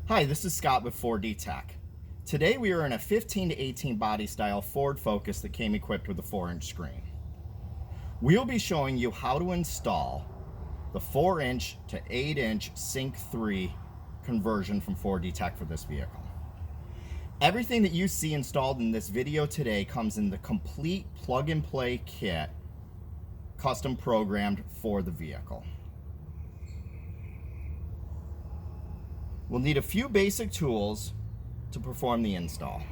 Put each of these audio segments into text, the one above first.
Hi, this is Scott with 4D Tech. Today we are in a 15 to 18 body style Ford Focus that came equipped with a 4-inch screen. We'll be showing you how to install the 4-inch to 8-inch Sync 3 conversion from 4D Tech for this vehicle. Everything that you see installed in this video today comes in the complete plug-and-play kit, custom programmed for the vehicle. We'll need a few basic tools to perform the install.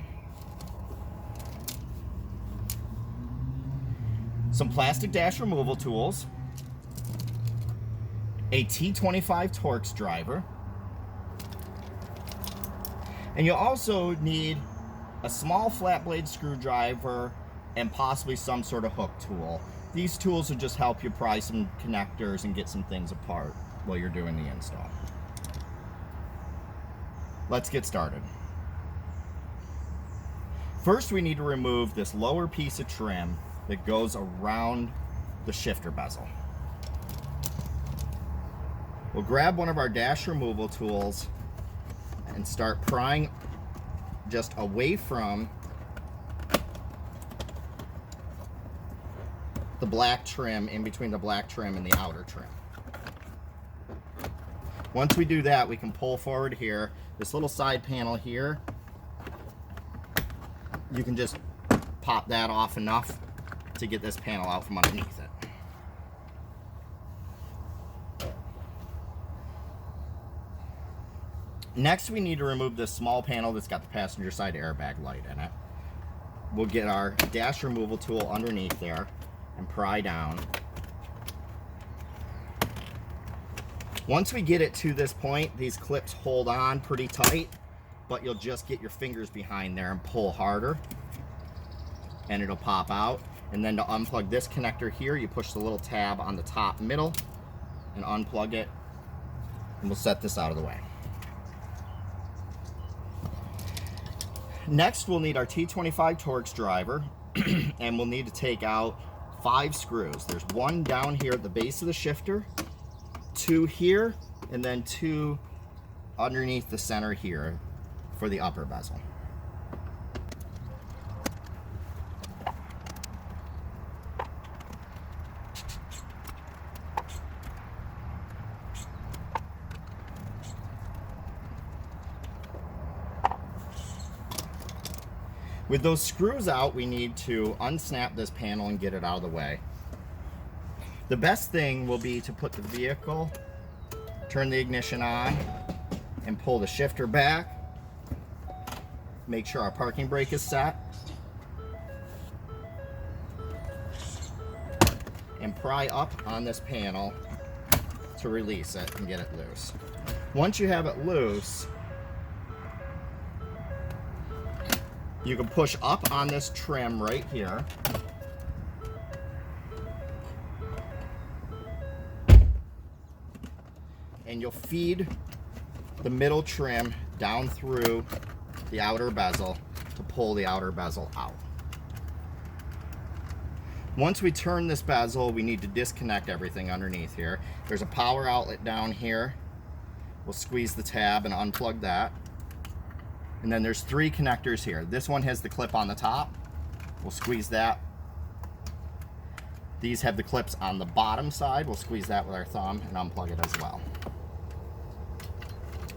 Some plastic dash removal tools, a T25 Torx driver, and you'll also need a small flat blade screwdriver and possibly some sort of hook tool. These tools will just help you pry some connectors and get some things apart while you're doing the install. Let's get started. First, we need to remove this lower piece of trim that goes around the shifter bezel. We'll grab one of our dash removal tools and start prying just away from the black trim, in between the black trim and the outer trim. Once we do that, we can pull forward here. This little side panel here, you can just pop that off enough to get this panel out from underneath it. Next, we need to remove this small panel that's got the passenger side airbag light in it. We'll get our dash removal tool underneath there and pry down. Once we get it to this point, these clips hold on pretty tight, but you'll just get your fingers behind there and pull harder, and it'll pop out. And then to unplug this connector here, you push the little tab on the top middle and unplug it, and we'll set this out of the way. Next, we'll need our T25 Torx driver, and we'll need to take out 5 screws. There's one down here at the base of the shifter, 2 here, and then 2 underneath the center here for the upper bezel. With those screws out, we need to unsnap this panel and get it out of the way. The best thing will be to put the vehicle, turn the ignition on, and pull the shifter back. Make sure our parking brake is set. And pry up on this panel to release it and get it loose. Once you have it loose, you can push up on this trim right here. And you'll feed the middle trim down through the outer bezel to pull the outer bezel out. Once we turn this bezel, we need to disconnect everything underneath here. There's a power outlet down here. We'll squeeze the tab and unplug that. And then there's 3 connectors here. This one has the clip on the top. We'll squeeze that. These have the clips on the bottom side. We'll squeeze that with our thumb and unplug it as well.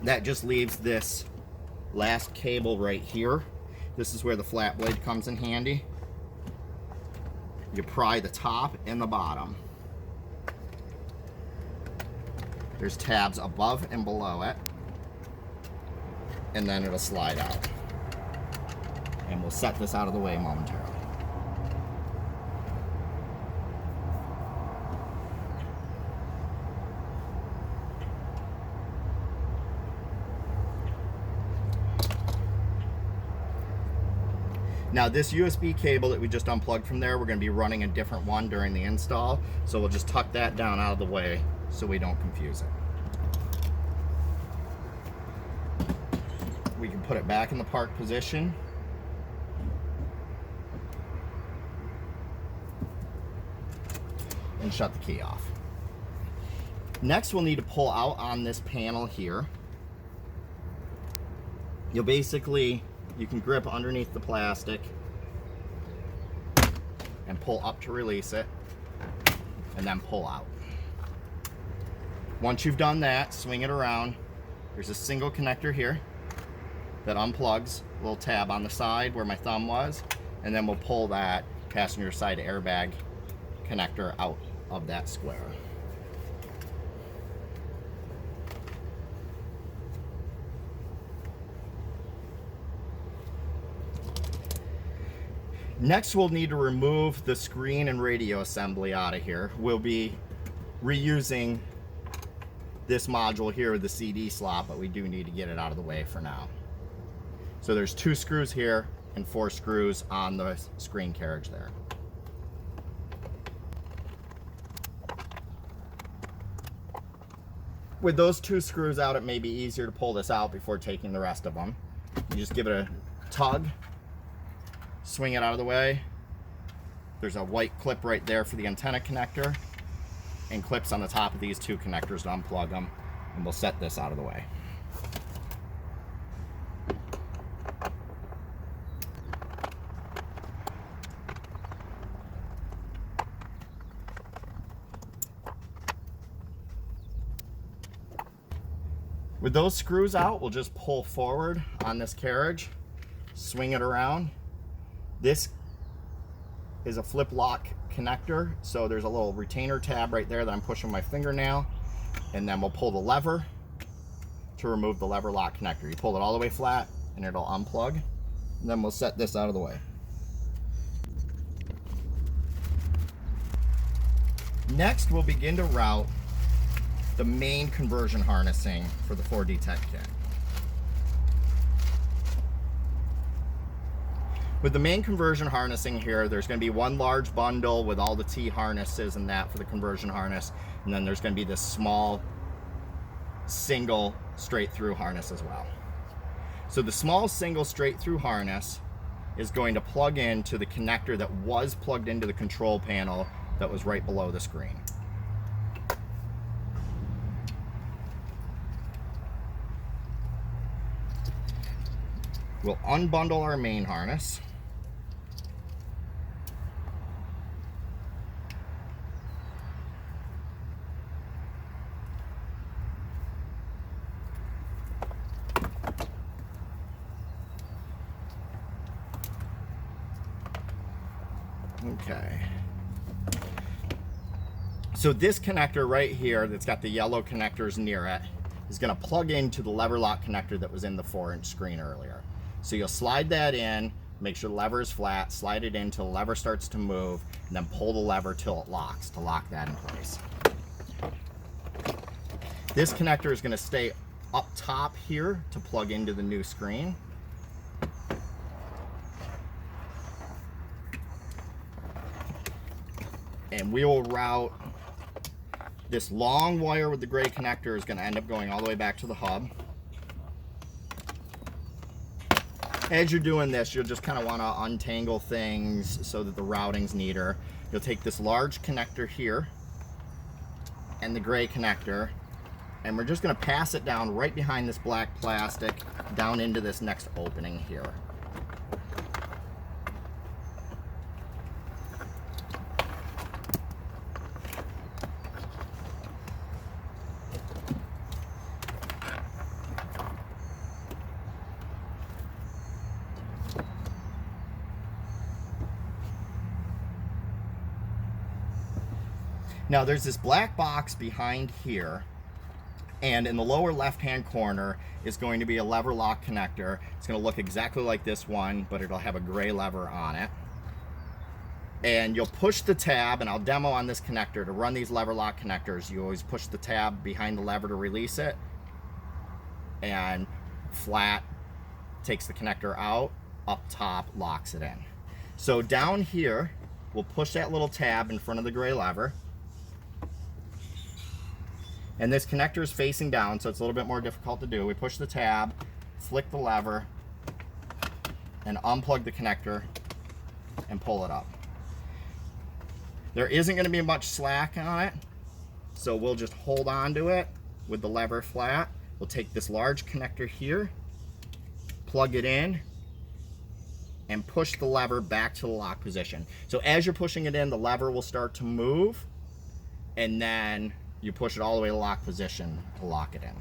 That just leaves this last cable right here. This is where the flat blade comes in handy. You pry the top and the bottom. There's tabs above and below it, and then it'll slide out. And we'll set this out of the way momentarily. Now this USB cable that we just unplugged from there, we're going to be running a different one during the install, so we'll just tuck that down out of the way so we don't confuse it. We can put it back in the park position. And shut the key off. Next, we'll need to pull out on this panel here. you can grip underneath the plastic and pull up to release it, and then pull out. Once you've done that, swing it around. There's a single connector here that unplugs, a little tab on the side where my thumb was, and then we'll pull that passenger side airbag connector out of that square. Next, we'll need to remove the screen and radio assembly out of here. We'll be reusing this module here with the CD slot, but we do need to get it out of the way for now. So there's 2 screws here and 4 screws on the screen carriage there. With those 2 screws out, it may be easier to pull this out before taking the rest of them. You just give it a tug, swing it out of the way. There's a white clip right there for the antenna connector, and clips on the top of these 2 connectors to unplug them, and we'll set this out of the way. With those screws out, we'll just pull forward on this carriage, swing it around. This is a flip lock connector, so there's a little retainer tab right there that I'm pushing my fingernail, and then we'll pull the lever to remove the lever lock connector. You pull it all the way flat and it'll unplug, and then we'll set this out of the way. Next, we'll begin to route the main conversion harnessing for the 4D Tech kit. With the main conversion harnessing here, there's going to be one large bundle with all the T harnesses and that for the conversion harness, and then there's going to be this small single straight through harness as well. So the small single straight through harness is going to plug into the connector that was plugged into the control panel that was right below the screen. We'll unbundle our main harness. Okay. So this connector right here that's got the yellow connectors near it is going to plug into the lever lock connector that was in the 4-inch screen earlier. So you'll slide that in, make sure the lever is flat, slide it in until the lever starts to move, and then pull the lever till it locks to lock that in place. This connector is going to stay up top here to plug into the new screen. And we will route this long wire with the gray connector is going to end up going all the way back to the hub. As you're doing this, you'll just kind of want to untangle things so that the routing's neater. You'll take this large connector here and the gray connector, and we're just going to pass it down right behind this black plastic down into this next opening here. Now there's this black box behind here, and in the lower left-hand corner is going to be a lever lock connector. It's going to look exactly like this one, but it'll have a gray lever on it. And you'll push the tab, and I'll demo on this connector. To run these lever lock connectors, you always push the tab behind the lever to release it, and flat takes the connector out, up top locks it in. So down here, we'll push that little tab in front of the gray lever. And this connector is facing down, so it's a little bit more difficult to do. We push the tab, flick the lever, and unplug the connector and pull it up. There isn't going to be much slack on it, so we'll just hold on to it with the lever flat. We'll take this large connector here, plug it in, and push the lever back to the lock position. So as you're pushing it in, the lever will start to move, and then you push it all the way to lock position to lock it in.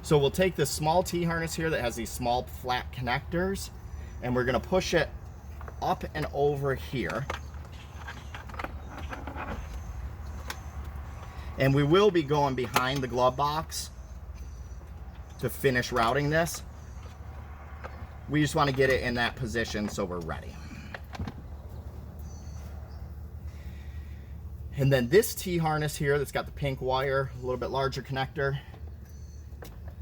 So we'll take this small T-harness here that has these small flat connectors, and we're gonna push it up and over here. And we will be going behind the glove box to finish routing this. We just want to get it in that position so we're ready. And then this T-harness here that's got the pink wire, a little bit larger connector,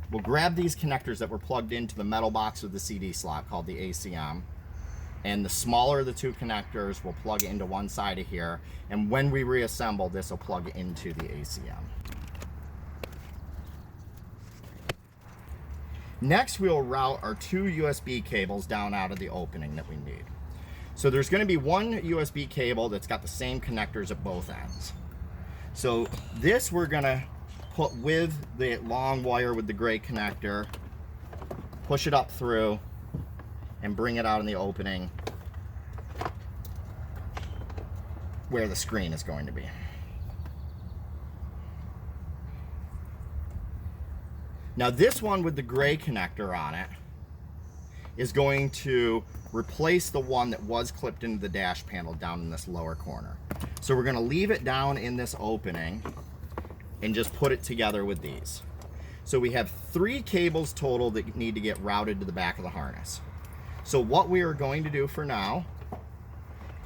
we'll grab these connectors that were plugged into the metal box with the CD slot called the ACM. And the smaller of the two connectors will plug into one side of here. And when we reassemble, this will plug into the ACM. Next, we'll route our two USB cables down out of the opening that we need. So there's going to be one USB cable that's got the same connectors at both ends. So this we're going to put with the long wire with the gray connector, push it up through, and bring it out in the opening where the screen is going to be. Now this one with the gray connector on it is going to replace the one that was clipped into the dash panel down in this lower corner. So we're going to leave it down in this opening and just put it together with these. So we have 3 cables total that need to get routed to the back of the harness. So what we are going to do for now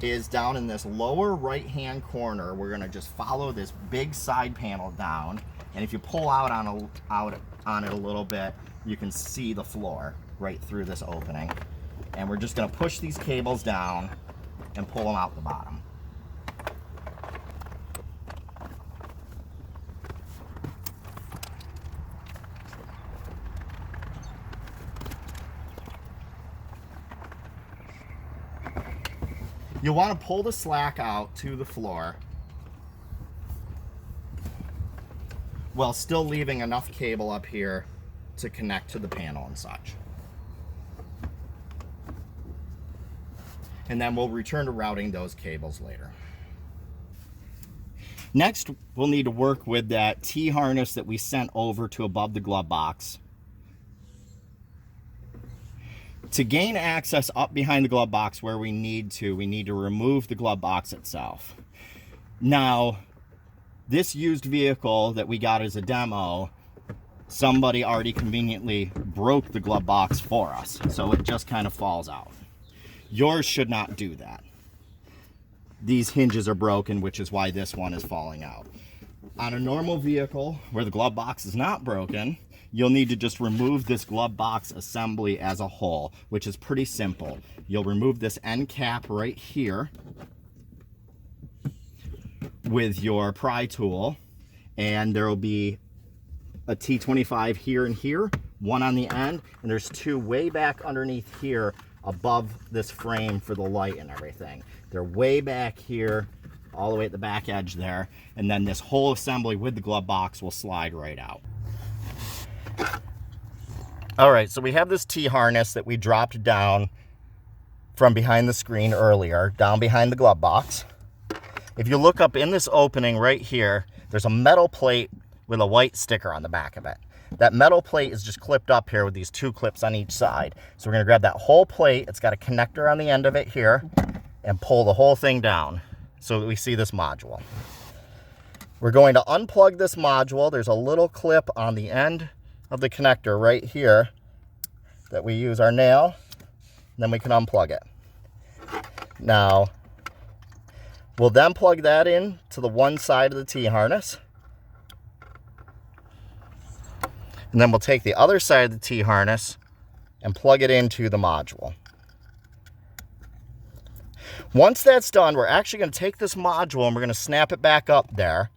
is down in this lower right hand corner, we're going to just follow this big side panel down, and if you pull out on it a little bit, you can see the floor right through this opening. And we're just going to push these cables down and pull them out the bottom. You'll want to pull the slack out to the floor while still leaving enough cable up here to connect to the panel and such. And then we'll return to routing those cables later. Next, we'll need to work with that T-harness that we sent over to above the glove box. To gain access up behind the glove box where we need to remove the glove box itself. Now, this used vehicle that we got as a demo, somebody already conveniently broke the glove box for us, so it just kind of falls out. Yours should not do that. These hinges are broken, which is why this one is falling out. On a normal vehicle where the glove box is not broken, you'll need to just remove this glove box assembly as a whole, which is pretty simple. You'll remove this end cap right here with your pry tool, and there will be a T25 here and here, one on the end, and there's 2 way back underneath here above this frame for the light and everything. They're way back here, all the way at the back edge there, and then this whole assembly with the glove box will slide right out. All right, so we have this T-harness that we dropped down from behind the screen earlier, down behind the glove box. If you look up in this opening right here, there's a metal plate with a white sticker on the back of it. That metal plate is just clipped up here with these 2 clips on each side. So we're going to grab that whole plate, it's got a connector on the end of it here, and pull the whole thing down so that we see this module. We're going to unplug this module. There's a little clip on the end of the connector right here that we use our nail, and then we can unplug it. Now, we'll then plug that in to the one side of the T-harness. And then we'll take the other side of the T-harness and plug it into the module. Once that's done, we're actually going to take this module and we're going to snap it back up there.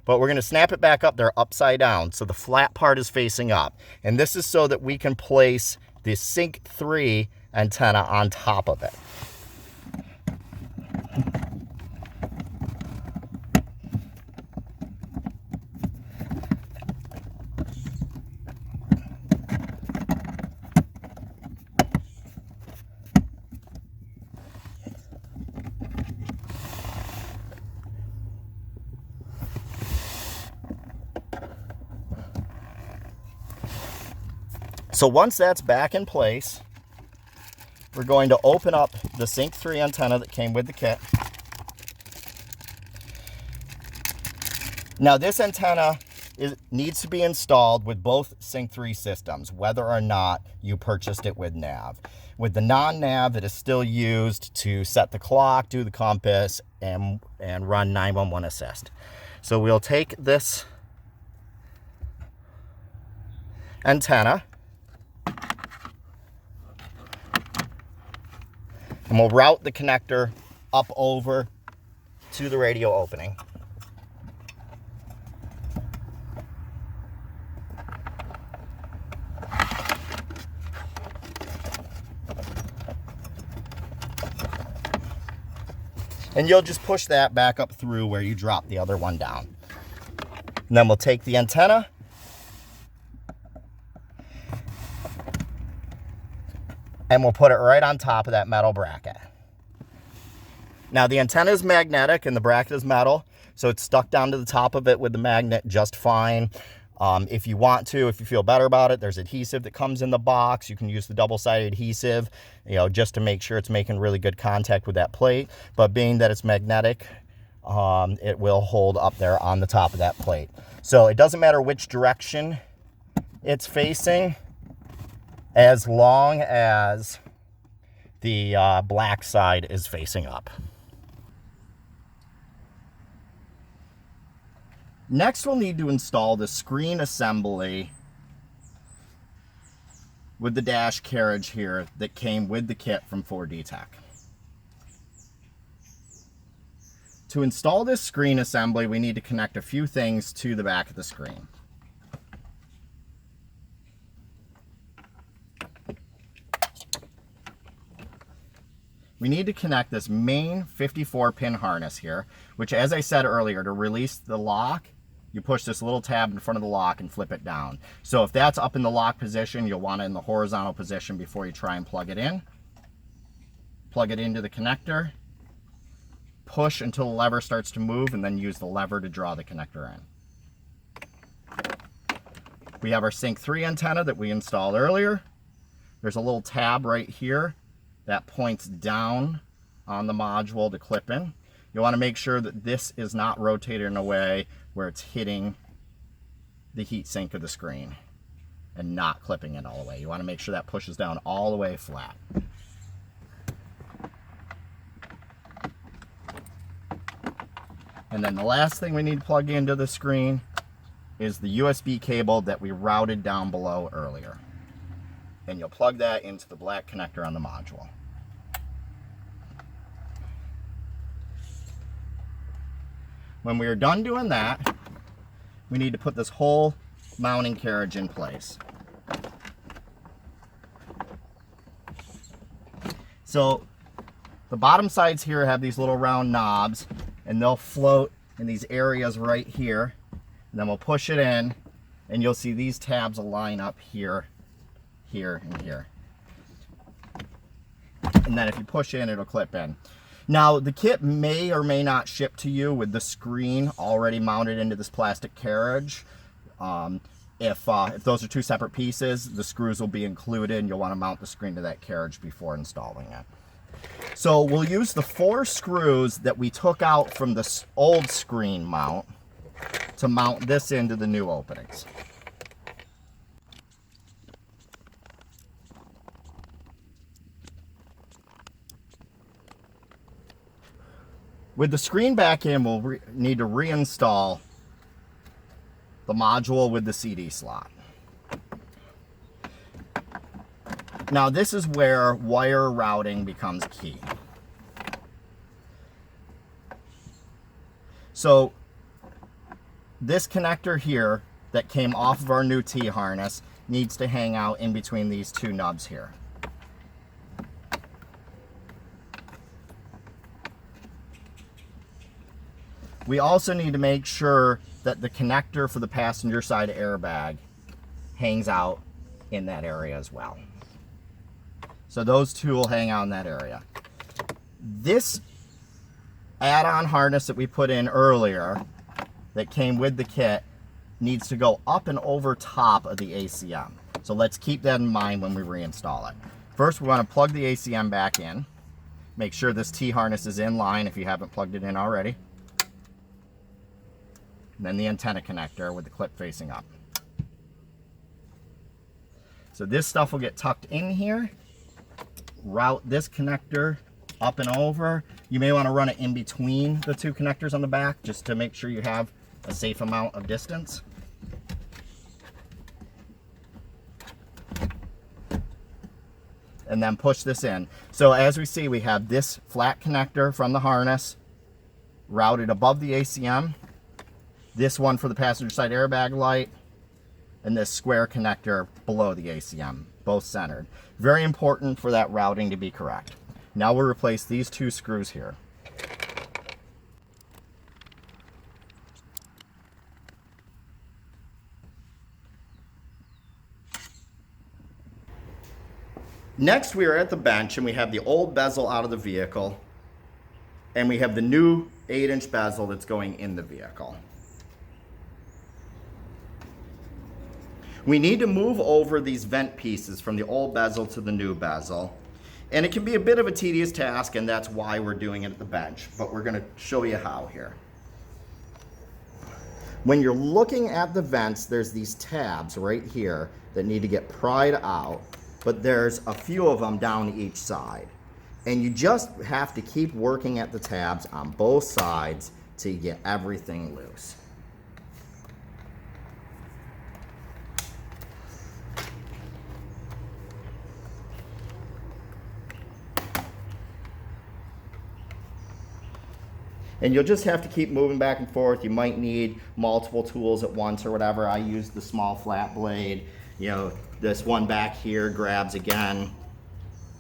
But we're going to snap it back up there upside down, so the flat part is facing up. And this is so that we can place the Sync 3 antenna on top of it. So once that's back in place, we're going to open up the Sync 3 antenna that came with the kit. Now this antenna needs to be installed with both Sync 3 systems, whether or not you purchased it with nav. With the non-nav, it is still used to set the clock, do the compass, and run 911 assist. So we'll take this antenna and we'll route the connector up over to the radio opening. And you'll just push that back up through where you dropped the other one down. And then we'll take the antenna and we'll put it right on top of that metal bracket. Now the antenna is magnetic and the bracket is metal, so it's stuck down to the top of it with the magnet just fine. If you want to, if you feel better about it, there's adhesive that comes in the box. You can use the double-sided adhesive, just to make sure it's making really good contact with that plate. But being that it's magnetic, it will hold up there on the top of that plate. So it doesn't matter which direction it's facing, as long as the black side is facing up. Next, we'll need to install the screen assembly with the dash carriage here that came with the kit from 4D Tech. To install this screen assembly, we need to connect a few things to the back of the screen. We need to connect this main 54-pin harness here, which, as I said earlier, to release the lock, you push this little tab in front of the lock and flip it down. So if that's up in the lock position, you'll want it in the horizontal position before you try and plug it in. Plug it into the connector, push until the lever starts to move, and then use the lever to draw the connector in. We have our Sync 3 antenna that we installed earlier. There's a little tab right here that points down on the module to clip in. You want to make sure that this is not rotated in a way where it's hitting the heat sink of the screen and not clipping it all the way. You want to make sure that pushes down all the way flat. And then the last thing we need to plug into the screen is the USB cable that we routed down below earlier. And you'll plug that into the black connector on the module. When we are done doing that, we need to put this whole mounting carriage in place. So the bottom sides here have these little round knobs, and they'll float in these areas right here. And then we'll push it in, and you'll see these tabs align up here, here, and here. And then if you push in, it'll clip in. Now, the kit may or may not ship to you with the screen already mounted into this plastic carriage. If those are two separate pieces, the screws will be included, and you'll want to mount the screen to that carriage before installing it. So we'll use the 4 screws that we took out from the old screen mount to mount this into the new openings. With the screen back in, we'll need to reinstall the module with the CD slot. Now this is where wire routing becomes key. So this connector here that came off of our new T-harness needs to hang out in between these 2 nubs here. We also need to make sure that the connector for the passenger side airbag hangs out in that area as well. So those 2 will hang out in that area. This add-on harness that we put in earlier that came with the kit needs to go up and over top of the ACM. So let's keep that in mind when we reinstall it. First, we want to plug the ACM back in. Make sure this T-harness is in line if you haven't plugged it in already. And then the antenna connector with the clip facing up. So this stuff will get tucked in here. Route this connector up and over. You may want to run it in between the two connectors on the back just to make sure you have a safe amount of distance. And then push this in. So as we see, we have this flat connector from the harness routed above the ACM, this one for the passenger side airbag light, and this square connector below the ACM, both centered. Very important for that routing to be correct. Now we'll replace these two screws here. Next, we are at the bench and we have the old bezel out of the vehicle and we have the new 8-inch bezel that's going in the vehicle. We need to move over these vent pieces from the old bezel to the new bezel. And it can be a bit of a tedious task, and that's why we're doing it at the bench, but we're going to show you how here. When you're looking at the vents, there's these tabs right here that need to get pried out, but there's a few of them down each side. And you just have to keep working at the tabs on both sides till you get everything loose. And you'll just have to keep moving back and forth. You might need multiple tools at once or whatever. I use the small flat blade. You know, this one back here grabs again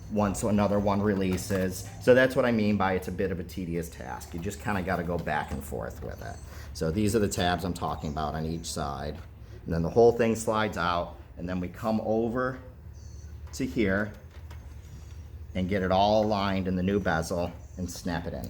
once another one releases. So that's what I mean by it's a bit of a tedious task. You just kind of got to go back and forth with it. So these are the tabs I'm talking about on each side. And then the whole thing slides out, and then we come over to here and get it all aligned in the new bezel and snap it in.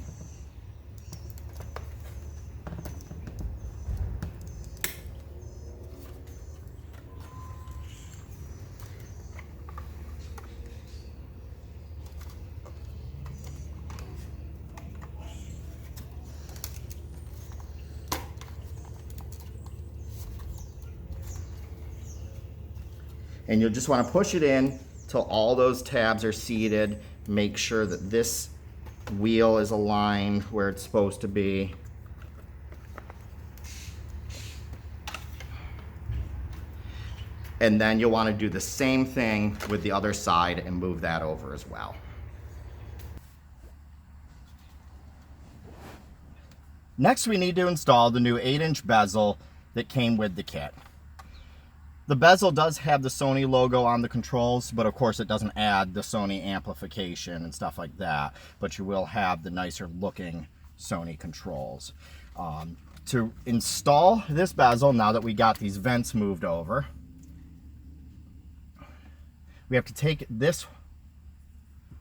And you'll just want to push it in till all those tabs are seated. Make sure that this wheel is aligned where it's supposed to be. And then you'll want to do the same thing with the other side and move that over as well. Next, we need to install the new 8-inch bezel that came with the kit. The bezel does have the Sony logo on the controls, but of course it doesn't add the Sony amplification and stuff like that, but you will have the nicer looking Sony controls. To install this bezel, now that we got these vents moved over, we have to take this,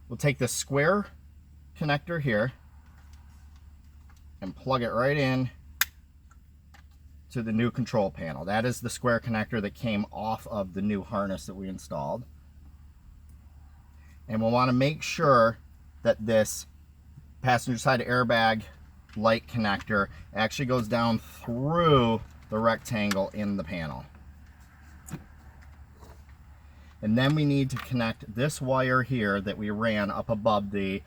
we'll take the square connector here and plug it right in to the new control panel. That is the square connector that came off of the new harness that we installed. And we'll want to make sure that this passenger side airbag light connector actually goes down through the rectangle in the panel. And then we need to connect this wire here that we ran up above the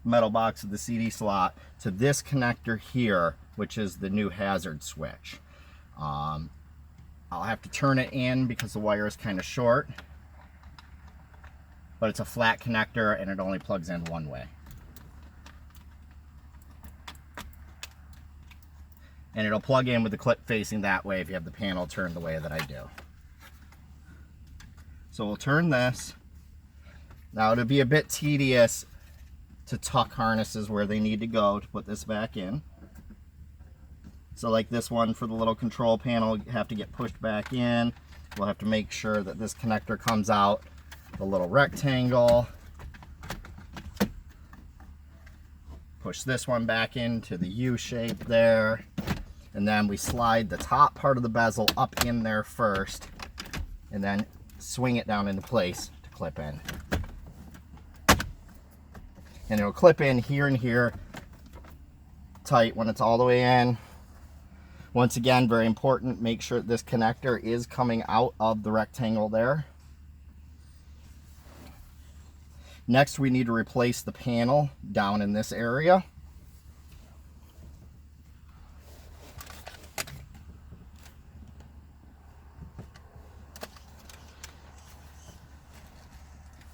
metal box of the CD slot to this connector here, which is the new hazard switch. I'll have to turn it in because the wire is kind of short, but it's a flat connector and it only plugs in one way. And it'll plug in with the clip facing that way if you have the panel turned the way that I do. So we'll turn this. Now it'll be a bit tedious to tuck harnesses where they need to go to put this back in. So like this one for the little control panel, you have to get pushed back in. We'll have to make sure that this connector comes out the little rectangle. Push this one back into the U shape there. And then we slide the top part of the bezel up in there first, and then swing it down into place to clip in. And it'll clip in here and here tight when it's all the way in. Once again, very important, make sure this connector is coming out of the rectangle there. Next, we need to replace the panel down in this area.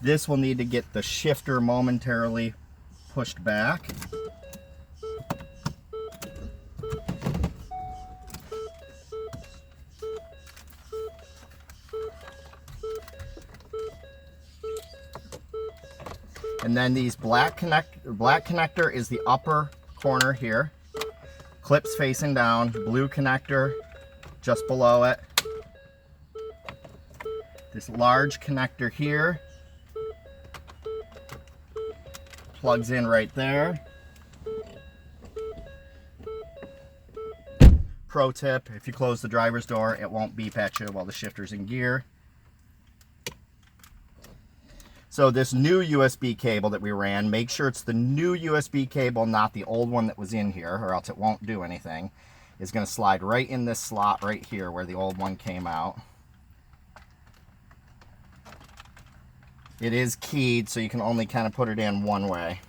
This will need to get the shifter momentarily pushed back. And then these black connector is the upper corner here. Clips facing down, blue connector just below it. This large connector here plugs in right there. Pro tip, if you close the driver's door, it won't beep at you while the shifter's in gear. So this new USB cable that we ran, make sure it's the new USB cable, not the old one that was in here, or else it won't do anything. It's going to slide right in this slot right here where the old one came out. It is keyed, so you can only kind of put it in one way.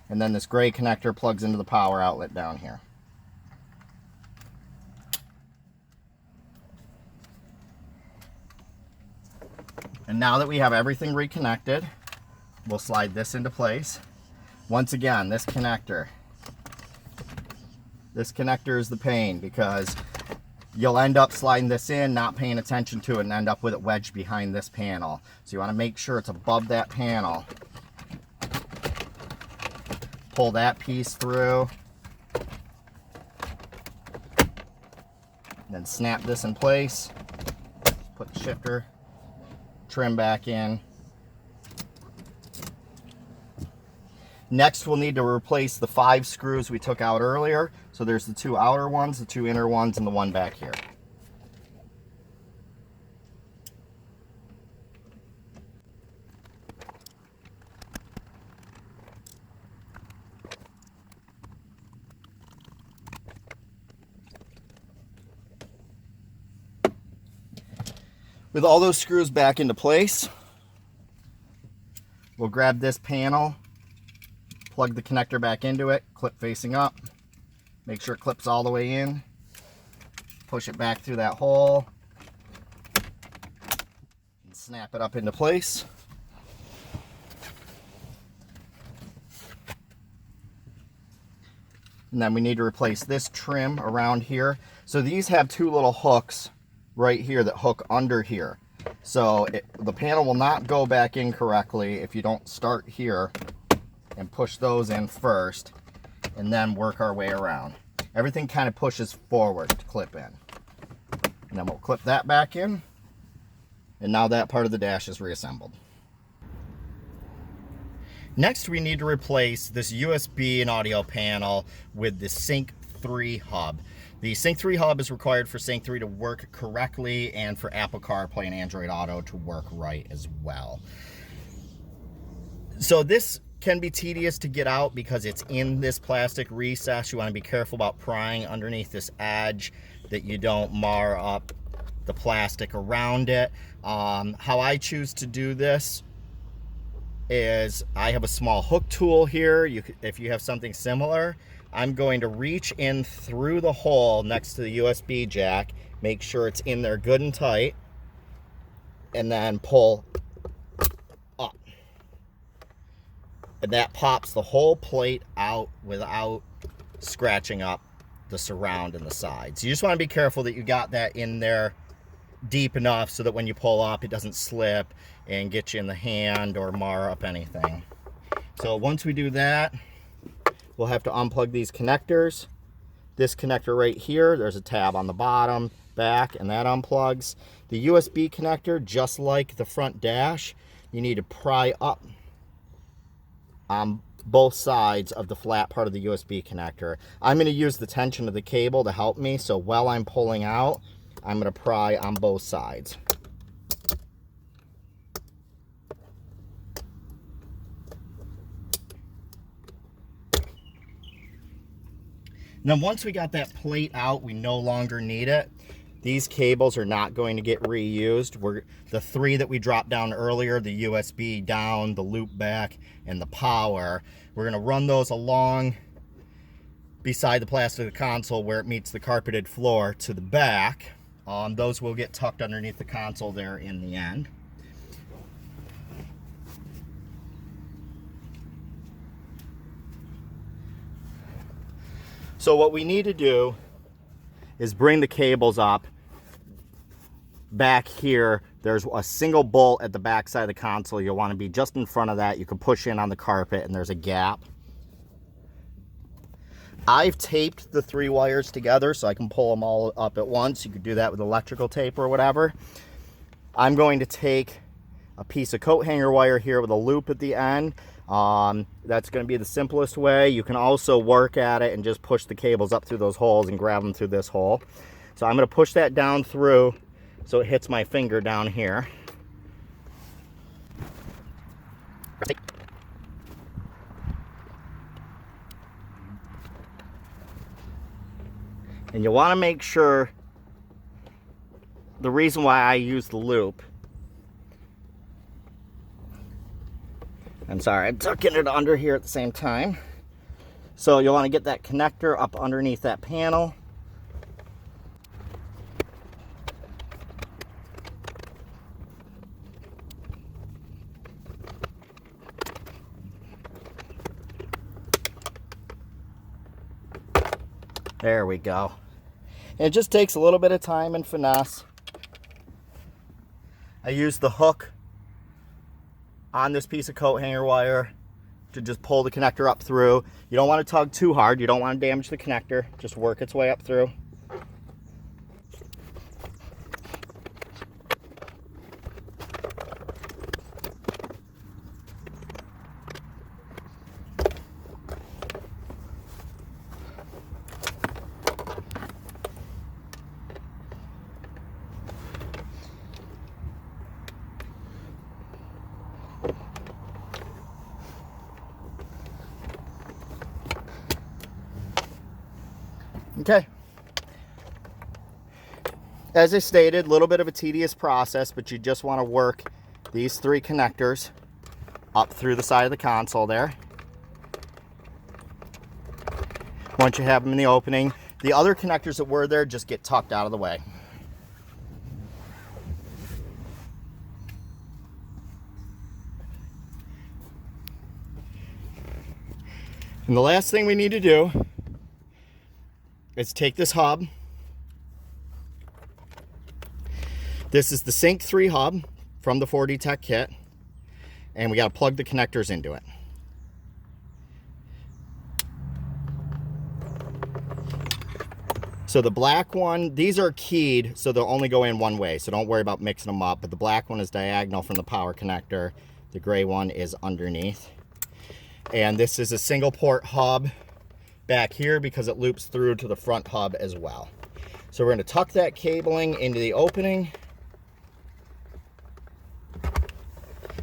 And then this gray connector plugs into the power outlet down here. And now that we have everything reconnected, we'll slide this into place. Once again, this connector is the pain, because you'll end up sliding this in, not paying attention to it, and end up with it wedged behind this panel. So you want to make sure it's above that panel. Pull that piece through. Then snap this in place. Put the shifter trim back in. Next, we'll need to replace the 5 screws we took out earlier. So there's the 2 outer ones, the 2 inner ones, and the one back here. With all those screws back into place, we'll grab this panel, plug the connector back into it, clip facing up, make sure it clips all the way in, push it back through that hole, and snap it up into place. And then we need to replace this trim around here. So these have 2 little hooks right here that hook under here. So the panel will not go back in correctly if you don't start here and push those in first and then work our way around. Everything kind of pushes forward to clip in. And then we'll clip that back in. And now that part of the dash is reassembled. Next, we need to replace this USB and audio panel with the Sync 3 hub. The Sync 3 hub is required for Sync 3 to work correctly and for Apple CarPlay and Android Auto to work right as well. So this can be tedious to get out because it's in this plastic recess. You want to be careful about prying underneath this edge that you don't mar up the plastic around it. How I choose to do this is I have a small hook tool here. If you have something similar, I'm going to reach in through the hole next to the USB jack, make sure it's in there good and tight, and then pull up. And that pops the whole plate out without scratching up the surround and the sides. You just want to be careful that you got that in there deep enough so that when you pull up, it doesn't slip and get you in the hand or mar up anything. So once we do that, we'll have to unplug these connectors. This connector right here, there's a tab on the bottom, back, and that unplugs. The USB connector, just like the front dash, you need to pry up on both sides of the flat part of the USB connector. I'm going to use the tension of the cable to help me, so while I'm pulling out, I'm going to pry on both sides. Now once we got that plate out, we no longer need it. These cables are not going to get reused. The three that we dropped down earlier, the USB down, the loop back, and the power, we're going to run those along beside the plastic console where it meets the carpeted floor to the back. Those will get tucked underneath the console there in the end. So what we need to do is bring the cables up. Back here, there's a single bolt at the back side of the console. You'll want to be just in front of that. You can push in on the carpet and there's a gap. I've taped the 3 wires together so I can pull them all up at once. You could do that with electrical tape or whatever. I'm going to take a piece of coat hanger wire here with a loop at the end. That's going to be the simplest way. You can also work at it and just push the cables up through those holes and grab them through this hole. So I'm going to push that down through so it hits my finger down here. And you want to make sure, the reason why I use the loop, I'm sorry, I'm tucking it under here at the same time. So you'll want to get that connector up underneath that panel. There we go. And it just takes a little bit of time and finesse. I use the hook on this piece of coat hanger wire to just pull the connector up through. You don't want to tug too hard. You don't want to damage the connector. Just work its way up through. Okay. As I stated, a little bit of a tedious process, but you just want to work these 3 connectors up through the side of the console there. Once you have them in the opening, the other connectors that were there just get tucked out of the way. And the last thing we need to do is take this hub. This is the Sync 3 hub from the 4D Tech kit, and we got to plug the connectors into it. So the black one, these are keyed, so they'll only go in one way, so don't worry about mixing them up, but the black one is diagonal from the power connector. The gray one is underneath. And this is a single port hub back here because it loops through to the front hub as well. So we're going to tuck that cabling into the opening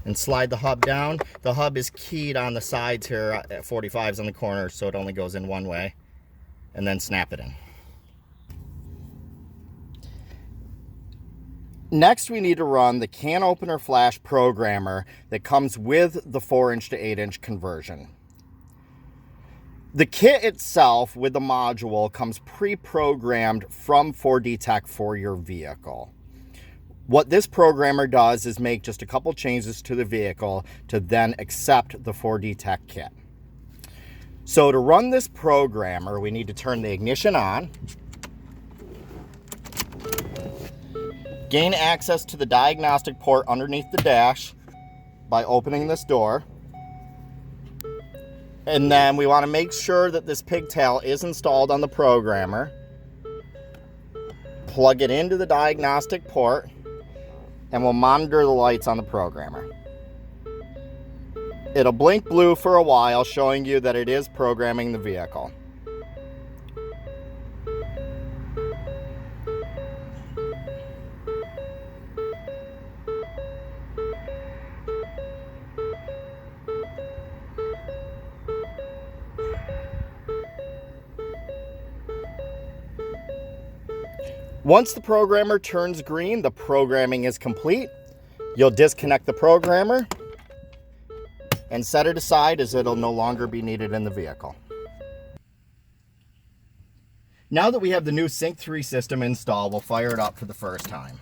and slide the hub down. The hub is keyed on the sides here at 45s on the corners, so it only goes in one way, and then snap it in. Next, we need to run the can opener flash programmer that comes with the 4-inch to 8-inch conversion. The kit itself with the module comes pre-programmed from 4D Tech for your vehicle. What this programmer does is make just a couple changes to the vehicle to then accept the 4D Tech kit. So to run this programmer, we need to turn the ignition on, gain access to the diagnostic port underneath the dash by opening this door. And then we want to make sure that this pigtail is installed on the programmer. Plug it into the diagnostic port, and we'll monitor the lights on the programmer. It'll blink blue for a while, showing you that it is programming the vehicle. Once the programmer turns green, the programming is complete. You'll disconnect the programmer and set it aside as it'll no longer be needed in the vehicle. Now that we have the new Sync 3 system installed, we'll fire it up for the first time.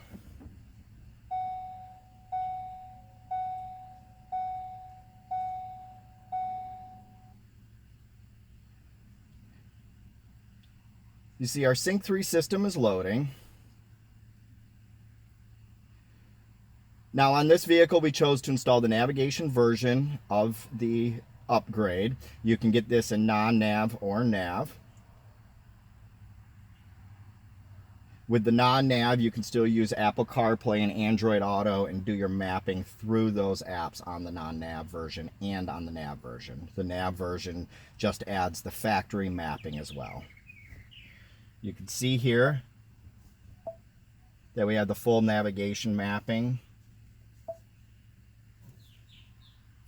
You see our Sync 3 system is loading. Now on this vehicle, we chose to install the navigation version of the upgrade. You can get this in non-nav or nav. With the non-nav, you can still use Apple CarPlay and Android Auto and do your mapping through those apps on the non-nav version and on the nav version. The nav version just adds the factory mapping as well. You can see here that we have the full navigation mapping,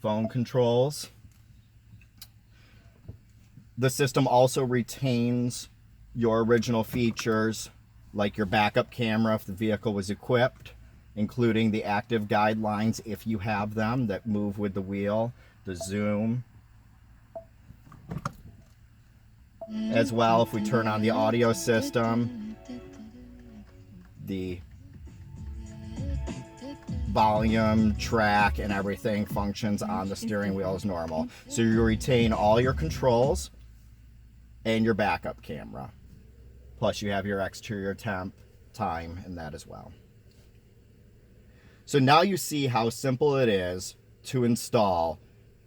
phone controls. The system also retains your original features like your backup camera if the vehicle was equipped, including the active guidelines if you have them that move with the wheel, the zoom. As well, if we turn on the audio system, the volume, track, and everything functions on the steering wheel as normal. So you retain all your controls and your backup camera. Plus you have your exterior temp, time, and that as well. So now you see how simple it is to install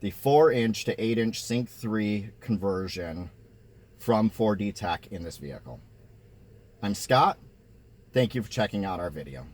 the 4-inch to 8-inch Sync 3 conversion from 4D Tech in this vehicle. I'm Scott. Thank you for checking out our video.